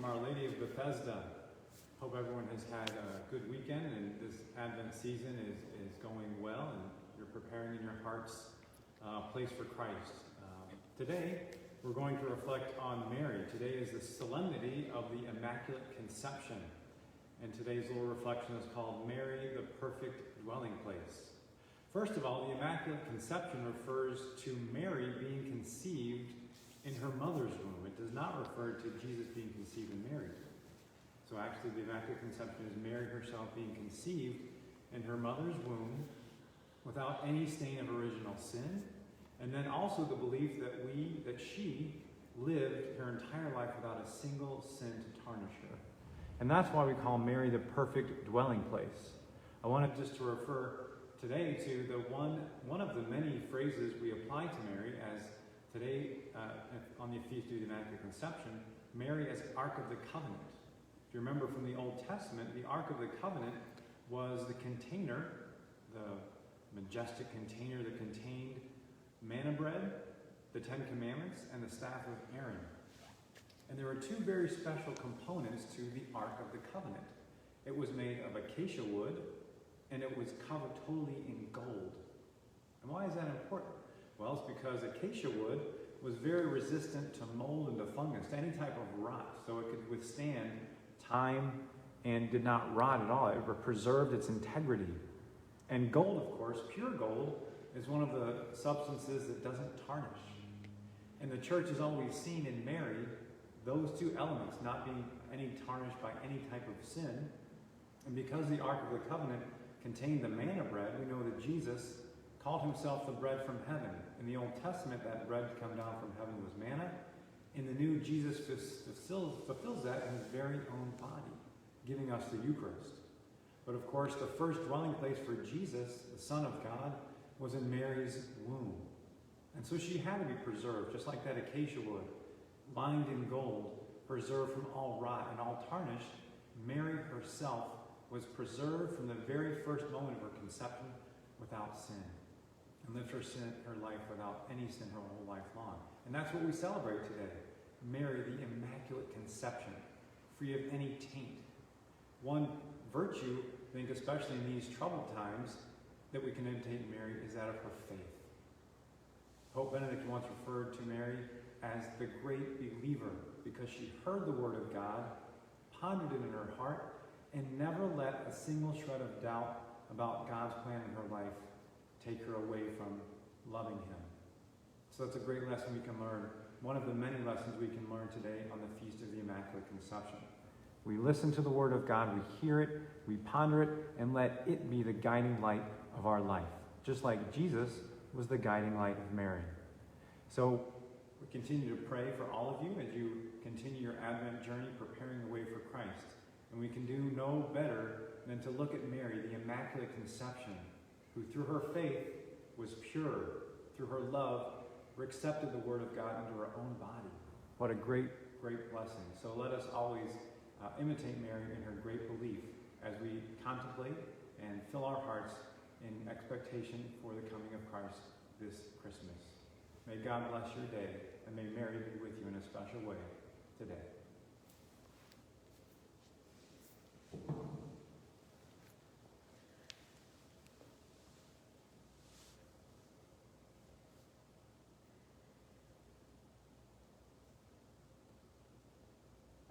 Our Lady of Bethesda. Hope everyone has had a good weekend and this Advent season is going well and you're preparing in your heart's place for Christ. Today, we're going to reflect on Mary. Today is the solemnity of the Immaculate Conception. And today's little reflection is called Mary, the Perfect Dwelling Place. First of all, the Immaculate Conception refers to Mary being conceived in her mother's womb. It does not refer to Jesus being conceived in Mary's womb. So actually the Immaculate Conception is Mary herself being conceived in her mother's womb without any stain of original sin. And then also the belief that she lived her entire life without a single sin to tarnish her. And that's why we call Mary the perfect dwelling place. I wanted just to refer today to the one of the many phrases we apply to Mary as today, on the Feast of the Immaculate Conception, Mary as Ark of the Covenant. If you remember from the Old Testament, the Ark of the Covenant was the container, the majestic container that contained manna bread, the Ten Commandments, and the staff of Aaron. And there were two very special components to the Ark of the Covenant. It was made of acacia wood, and it was covered totally in gold. And why is that important? Well, it's because acacia wood was very resistant to mold and to fungus, to any type of rot, so it could withstand time and did not rot at all. It preserved its integrity. And gold, of course, pure gold, is one of the substances that doesn't tarnish. And the church has always seen in Mary those two elements, not being any tarnished by any type of sin. And because the Ark of the Covenant contained the manna bread, we know that Jesus called himself the bread from heaven. In the Old Testament, that bread to come down from heaven was manna. In the New, Jesus fulfills that in his very own body, giving us the Eucharist. But of course, the first dwelling place for Jesus, the Son of God, was in Mary's womb. And so she had to be preserved, just like that acacia wood, lined in gold, preserved from all rot and all tarnish. Mary herself was preserved from the very first moment of her conception without sin, and lived her life without any sin her whole life long. And that's what we celebrate today. Mary, the Immaculate Conception, free of any taint. One virtue, I think especially in these troubled times, that we can imitate Mary is that of her faith. Pope Benedict once referred to Mary as the great believer because she heard the word of God, pondered it in her heart, and never let a single shred of doubt about God's plan in her life take her away from loving him. So that's a great lesson we can learn. One of the many lessons we can learn today on the Feast of the Immaculate Conception. We listen to the Word of God, we hear it, we ponder it, and let it be the guiding light of our life, just like Jesus was the guiding light of Mary. So we continue to pray for all of you as you continue your Advent journey, preparing the way for Christ. And we can do no better than to look at Mary, the Immaculate Conception, who through her faith was pure, through her love accepted the Word of God into her own body. What a great, great blessing. So let us always imitate Mary in her great belief as we contemplate and fill our hearts in expectation for the coming of Christ this Christmas. May God bless your day, and may Mary be with you in a special way today.